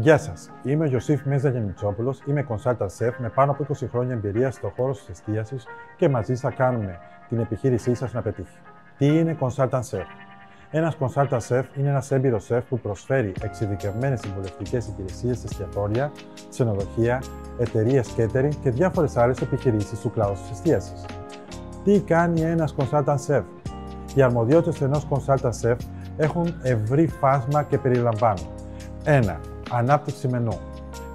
Γεια σας, είμαι ο Ιωσήφ Μέζα-Γιαννητσόπουλος, είμαι consultant chef με πάνω από 20 χρόνια εμπειρία στον χώρο της εστίασης και μαζί θα κάνουμε την επιχείρησή σας να πετύχει. Τι είναι consultant chef? Ένας consultant chef είναι ένας έμπειρος chef που προσφέρει εξειδικευμένες συμβουλευτικές υπηρεσίες σε εστιατόρια, ξενοδοχεία, εταιρείες catering και διάφορες άλλες επιχειρήσεις του κλάδου της εστίασης. Τι κάνει ένας consultant chef? Οι αρμοδιότητες ενός consultant chef έχουν ευρύ φάσμα και περιλαμβάνουν 1. Ανάπτυξη μενού,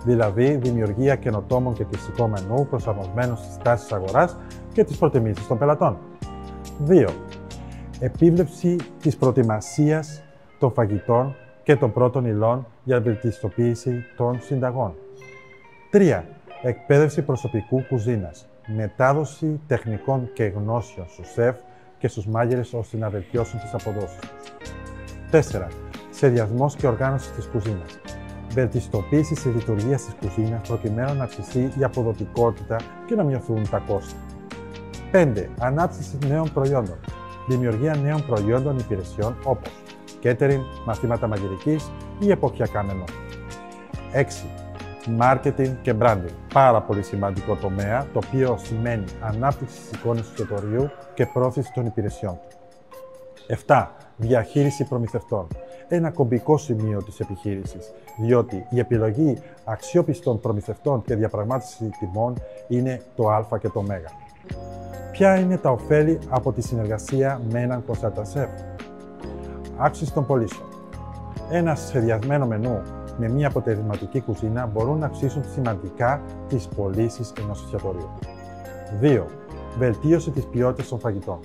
δηλαδή δημιουργία καινοτόμων και κλειστικών μενού προσαρμοσμένων στις τάσεις αγοράς και τις προτιμήσεις των πελατών. 2. Επίβλεψη της προετοιμασίας των φαγητών και των πρώτων υλών για βελτιστοποίηση των συνταγών. 3. Εκπαίδευση προσωπικού κουζίνας, μετάδοση τεχνικών και γνώσεων στους σεφ και στους μάγειρες ώστε να βελτιώσουν τις αποδόσεις τους. 4. Σχεδιασμός και οργάνωση της κουζίνας. Βελτιστοποίηση της λειτουργίας της κουζίνας προκειμένου να αυξηθεί η αποδοτικότητα και να μειωθούν τα κόστη. 5. Ανάπτυξη νέων προϊόντων. Δημιουργία νέων προϊόντων υπηρεσιών όπως catering, μαθήματα μαγειρικής ή εποχιακά μενού. 6. Marketing και branding. Πάρα πολύ σημαντικό τομέα, το οποίο σημαίνει ανάπτυξη της εικόνας του εστιατορίου και πρόθεση των υπηρεσιών του. 7. Διαχείριση προμηθευτών. Ένα κομβικό σημείο της επιχείρησης, διότι η επιλογή αξιόπιστων προμηθευτών και διαπραγμάτευση τιμών είναι το α και το ω. Ποια είναι τα ωφέλη από τη συνεργασία με έναν consultant chef? Αύξηση των πωλήσεων. Ένα σχεδιασμένο μενού με μια αποτελεσματική κουζίνα μπορούν να αυξήσουν σημαντικά τις πωλήσεις ενός εστιατορίου. 2. Βελτίωση της ποιότητας των φαγητών.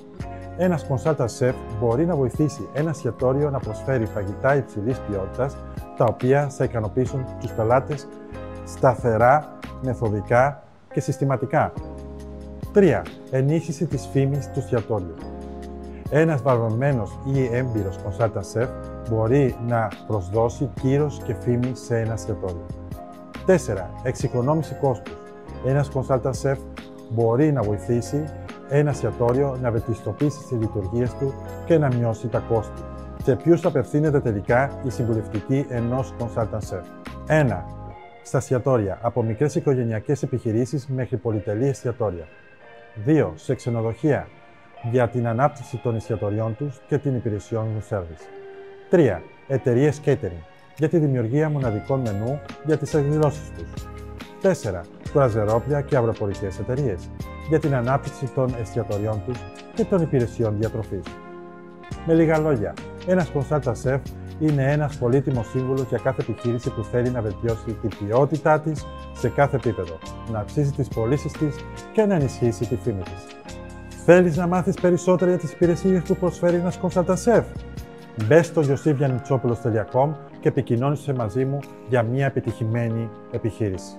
Ένας consultant chef μπορεί να βοηθήσει ένα εστιατόριο να προσφέρει φαγητά υψηλής ποιότητας, τα οποία θα ικανοποιήσουν τους πελάτες σταθερά, μεθοδικά και συστηματικά. 3. Ενίσχυση της φήμης του εστιατόριου. Ένας βαρβαμένος ή έμπειρος consultant chef μπορεί να προσδώσει κύρος και φήμη σε ένα εστιατόριο. 4. Εξοικονόμηση κόστους. Ένας consultant chef μπορεί να βοηθήσει ένα εστιατόριο να βελτιστοποιήσει τις λειτουργίες του και να μειώσει τα κόστη. Σε ποιους απευθύνεται τελικά η συμβουλευτική ενός consultant chef? 1. Στα εστιατόρια, από μικρές οικογενειακές επιχειρήσεις μέχρι πολυτελή εστιατόρια. 2. Σε ξενοδοχεία, για την ανάπτυξη των εστιατοριών τους και την υπηρεσιών του service. 3. Εταιρείες catering, για τη δημιουργία μοναδικών μενού για τις εκδηλώσεις τους. 4. Κρουαζερόπλια και αεροπορικές εταιρείες, για την ανάπτυξη των εστιατοριών τους και των υπηρεσιών διατροφής. Με λίγα λόγια, ένας consultant chef είναι ένας πολύτιμος σύμβουλος για κάθε επιχείρηση που θέλει να βελτιώσει την ποιότητά της σε κάθε επίπεδο, να αυξήσει τις πωλήσεις της και να ενισχύσει τη φήμη της. Θέλεις να μάθεις περισσότερα για τις υπηρεσίες που προσφέρει ένας consultant chef? Μπες στο yosifgiannitsopoulos.com και επικοινώνησε μαζί μου για μια επιτυχημένη επιχείρηση.